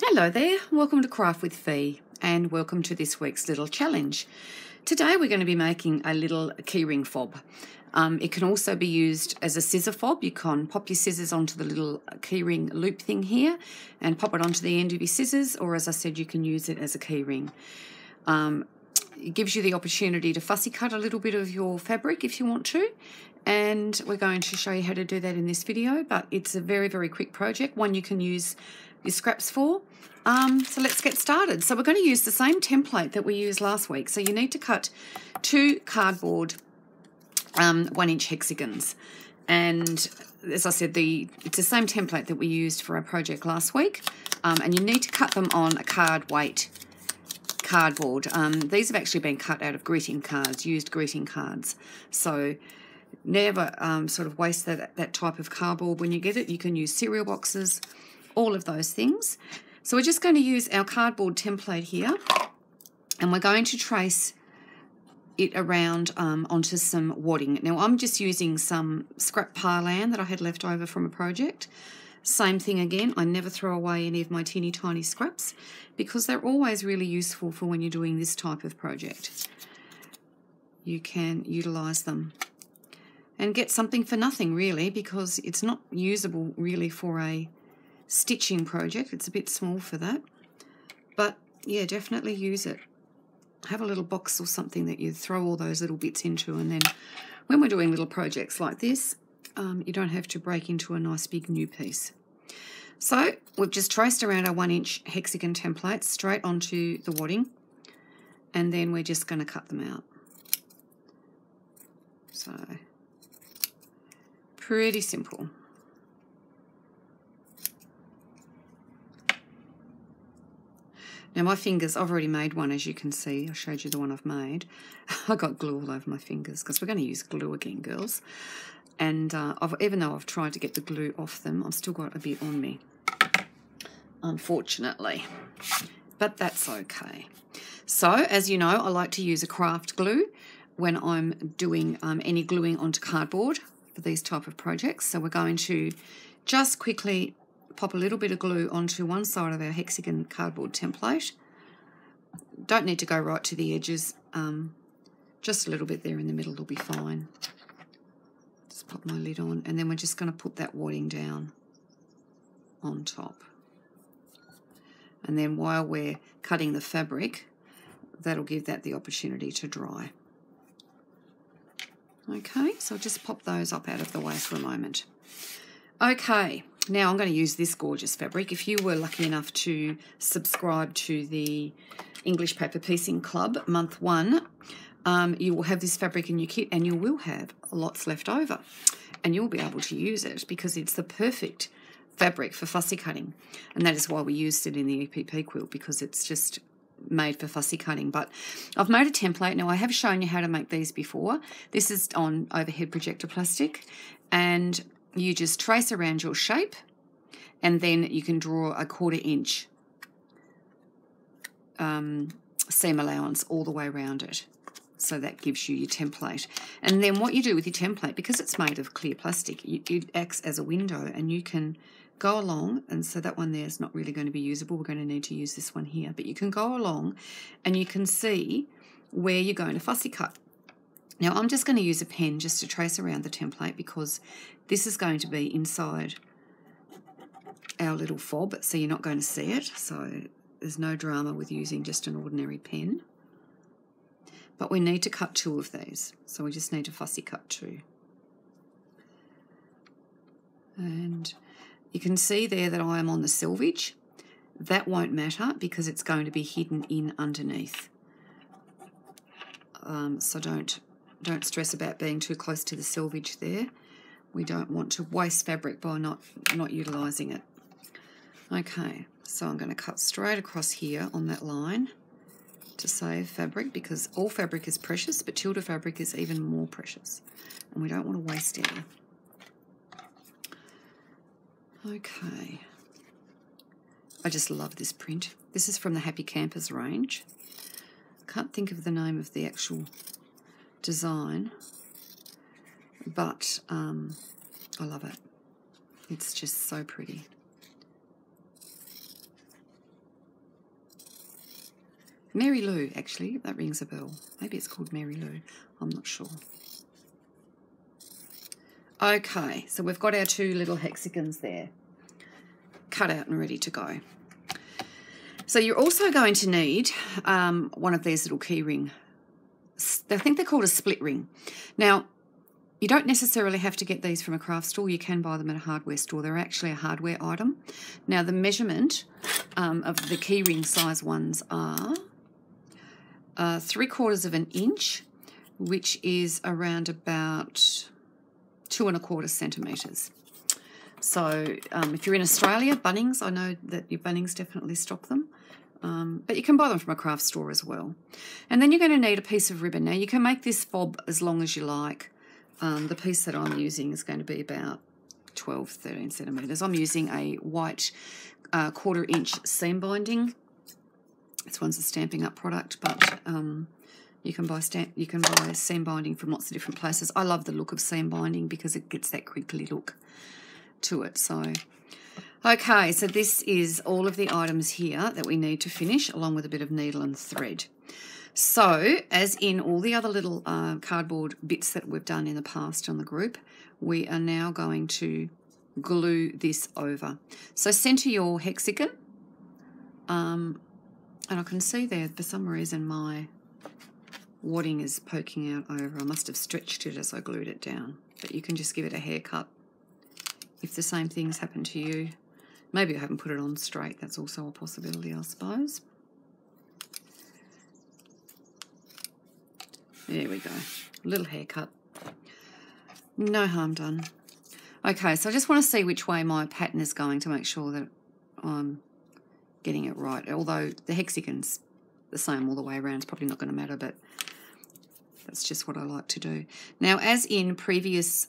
Hello there, welcome to Craft with Fee and welcome to this week's little challenge. Today we're going to be making a little keyring fob. It can also be used as a scissor fob. You can pop your scissors onto the little keyring loop thing here and pop it onto the end of your scissors, or as I said, you can use it as a keyring. It gives you the opportunity to fussy cut a little bit of your fabric if you want to, and we're going to show you how to do that in this video, but it's a very, very quick project, one you can use your scraps for. So let's get started. So we're going to use the same template that we used last week. So you need to cut 2 cardboard 1-inch hexagons, and as I said, it's the same template that we used for our project last week, and you need to cut them on a card weight cardboard. These have actually been cut out of greeting cards, used greeting cards, so never sort of waste that type of cardboard when you get it. You can use cereal boxes, all of those things. So we're just going to use our cardboard template here, and we're going to trace it around onto some wadding. Now I'm just using some scrap parlan that I had left over from a project. Same thing again, I never throw away any of my teeny tiny scraps because they're always really useful for when you're doing this type of project. You can utilise them and get something for nothing really, because it's not usable really for a stitching project. It's a bit small for that, but yeah, definitely use it. Have a little box or something that you throw all those little bits into, and then when we're doing little projects like this, you don't have to break into a nice big new piece. So we've just traced around our 1-inch hexagon templates straight onto the wadding, and then we're just going to cut them out. So pretty simple. Now my fingers, I've already made one, as you can see. I showed you the one I've made. I got glue all over my fingers because we're going to use glue again, girls. And even though I've tried to get the glue off them, I've still got a bit on me, unfortunately. But that's okay. So, as you know, I like to use a craft glue when I'm doing any gluing onto cardboard for these type of projects. So we're going to just quickly pop a little bit of glue onto one side of our hexagon cardboard template. Don't need to go right to the edges, just a little bit there in the middle will be fine. Just pop my lid on, and then we're just going to put that wadding down on top. And then while we're cutting the fabric, that'll give that the opportunity to dry. Okay, so I'll just pop those up out of the way for a moment. Okay, now I'm going to use this gorgeous fabric. If you were lucky enough to subscribe to the English Paper Piecing Club month 1, you will have this fabric in your kit, and you will have lots left over, and you'll be able to use it because it's the perfect fabric for fussy cutting, and that is why we used it in the EPP quilt, because it's just made for fussy cutting. But I've made a template. Now I have shown you how to make these before. This is on overhead projector plastic, and you just trace around your shape, and then you can draw a 1/4 inch seam allowance all the way around it. So that gives you your template. And then what you do with your template, because it's made of clear plastic, it acts as a window, and you can go along, and so that one there is not really going to be usable. We're going to need to use this one here, but you can go along and you can see where you're going to fussy cut. Now I'm just going to use a pen just to trace around the template, because this is going to be inside our little fob, so you're not going to see it. So there's no drama with using just an ordinary pen. But we need to cut 2 of these, so we just need to fussy cut 2. And you can see there that I am on the selvage. That won't matter because it's going to be hidden in underneath. So don't stress about being too close to the selvage there. We don't want to waste fabric by not utilising it. Okay, so I'm going to cut straight across here on that line to save fabric, because all fabric is precious, but Tilda fabric is even more precious, and we don't want to waste any. Okay, I just love this print. This is from the Happy Campers range. Can't think of the name of the actual design, but I love it. It's just so pretty. Mary Lou, actually, that rings a bell. Maybe it's called Mary Lou. I'm not sure. Okay, so we've got our 2 little hexagons there, cut out and ready to go. So you're also going to need one of these little key ring. I think they're called a split ring. Now, you don't necessarily have to get these from a craft store. You can buy them at a hardware store. They're actually a hardware item. Now, the measurement of the key ring size ones are 3/4 of an inch, which is around about 2 1/4 centimetres. So if you're in Australia, Bunnings, I know that your Bunnings definitely stock them. But you can buy them from a craft store as well. And then you're going to need a piece of ribbon. Now, you can make this fob as long as you like. The piece that I'm using is going to be about 12, 13 centimetres. I'm using a white 1/4 inch seam binding. This one's a Stamping Up product, but you can buy seam binding from lots of different places. I love the look of seam binding because it gets that crinkly look to it. So, okay, so this is all of the items here that we need to finish, along with a bit of needle and thread. So, as in all the other little cardboard bits that we've done in the past on the group, we are now going to glue this over. So centre your hexagon, and I can see there for some reason my wadding is poking out over. I must have stretched it as I glued it down, but you can just give it a haircut if the same things happen to you. Maybe I haven't put it on straight. That's also a possibility, I suppose. There we go. A little haircut. No harm done. Okay, so I just want to see which way my pattern is going to make sure that I'm getting it right. Although the hexagon's the same all the way around, it's probably not going to matter, but that's just what I like to do. Now, as in previous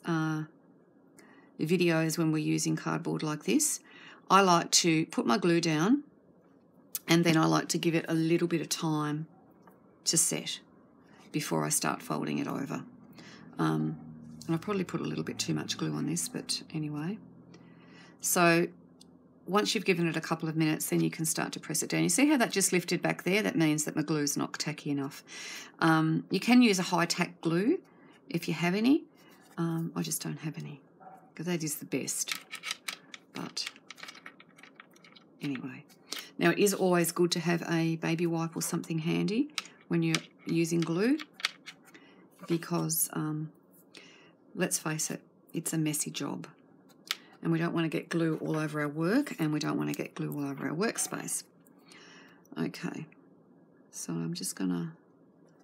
videos when we're using cardboard like this, I like to put my glue down and then I like to give it a little bit of time to set before I start folding it over. And I probably put a little bit too much glue on this, but anyway. So once you've given it a couple of minutes, then you can start to press it down. You see how that just lifted back there? That means that my glue's not tacky enough. You can use a high tack glue if you have any. I just don't have any because that is the best. But anyway. Now, it is always good to have a baby wipe or something handy when you're using glue because, let's face it, it's a messy job. And we don't want to get glue all over our work and we don't want to get glue all over our workspace. Okay, so I'm just going to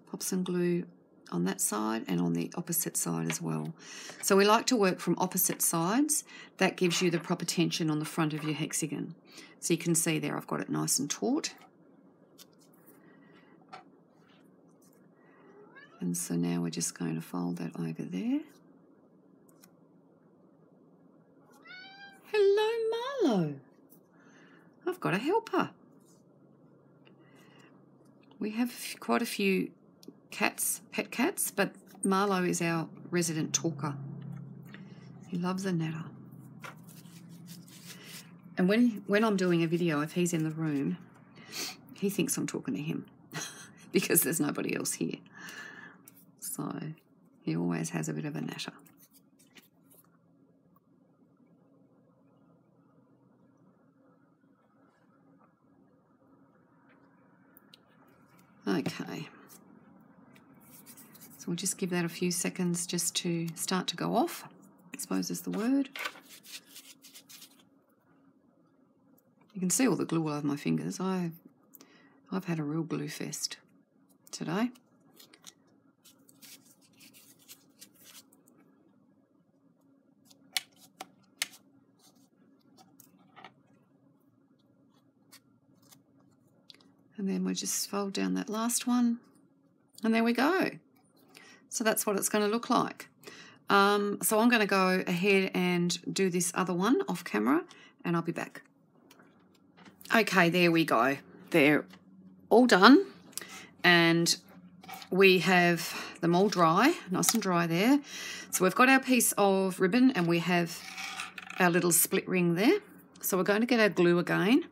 pop some glue on that side and on the opposite side as well. So we like to work from opposite sides. That gives you the proper tension on the front of your hexagon. So you can see there I've got it nice and taut. And so now we're just going to fold that over there. Hello, Marlo. I've got a helper. We have quite a few cats, pet cats, but Marlo is our resident talker. He loves a natter. And when I'm doing a video, if he's in the room, he thinks I'm talking to him because there's nobody else here. So he always has a bit of a natter. Okay. So we'll just give that a few seconds just to start to go off, I suppose is the word. You can see all the glue all over my fingers. I've had a real glue fest today. And then we'll just fold down that last one. And there we go. So that's what it's going to look like. So I'm going to go ahead and do this other one off camera and I'll be back. Okay, there we go. They're all done. And we have them all dry, nice and dry there. So we've got our piece of ribbon and we have our little split ring there. So we're going to get our glue again.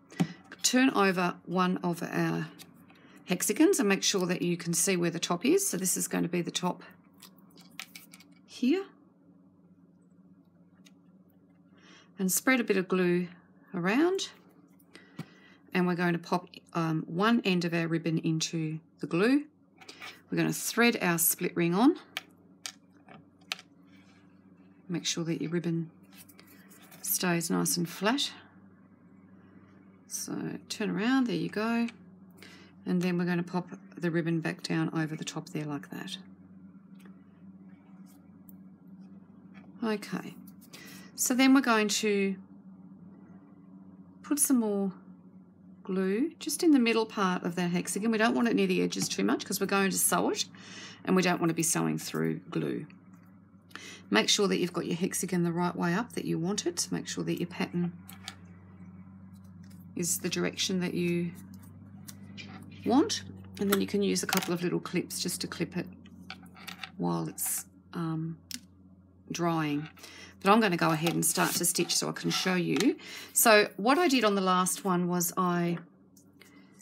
Turn over one of our hexagons, and make sure that you can see where the top is. So this is going to be the top here. And spread a bit of glue around. And we're going to pop one end of our ribbon into the glue. We're going to thread our split ring on. Make sure that your ribbon stays nice and flat. So turn around, there you go. And then we're going to pop the ribbon back down over the top there like that. Okay, so then we're going to put some more glue just in the middle part of that hexagon. We don't want it near the edges too much because we're going to sew it, and we don't want to be sewing through glue. Make sure that you've got your hexagon the right way up that you want it. So make sure that your pattern is the direction that you want, and then you can use a couple of little clips just to clip it while it's drying. But I'm going to go ahead and start to stitch so I can show you. So what I did on the last one was I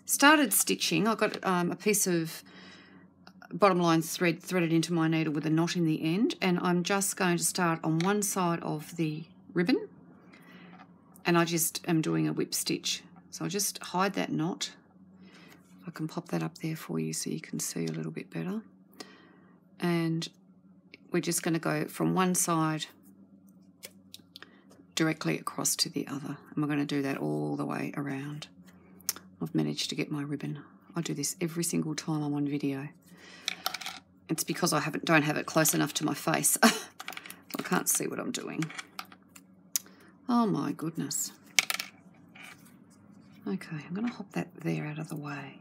started stitching. I got a piece of bottom line thread threaded into my needle with a knot in the end, and I'm just going to start on one side of the ribbon, and I just am doing a whip stitch. So I'll just hide that knot. I can pop that up there for you so you can see a little bit better. And we're just going to go from one side directly across to the other, and we're going to do that all the way around. I've managed to get my ribbon. I do this every single time I'm on video. It's because I don't have it close enough to my face. I can't see what I'm doing. Oh my goodness. Okay, I'm going to hop that there out of the way.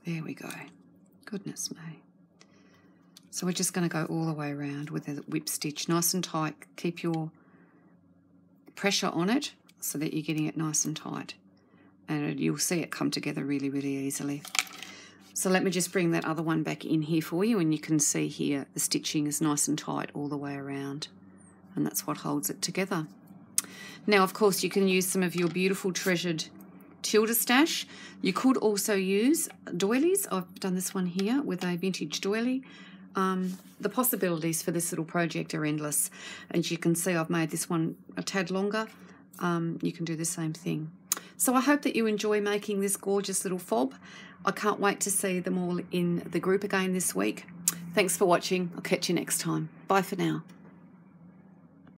There we go. Goodness me. So we're just going to go all the way around with a whip stitch, nice and tight. Keep your pressure on it so that you're getting it nice and tight. And you'll see it come together really, really easily. So let me just bring that other one back in here for you, and you can see here the stitching is nice and tight all the way around, and that's what holds it together. Now, of course, you can use some of your beautiful treasured Tilda stash. You could also use doilies. I've done this one here with a vintage doily. The possibilities for this little project are endless. As you can see, I've made this one a tad longer. You can do the same thing. So I hope that you enjoy making this gorgeous little fob. I can't wait to see them all in the group again this week. Thanks for watching. I'll catch you next time. Bye for now.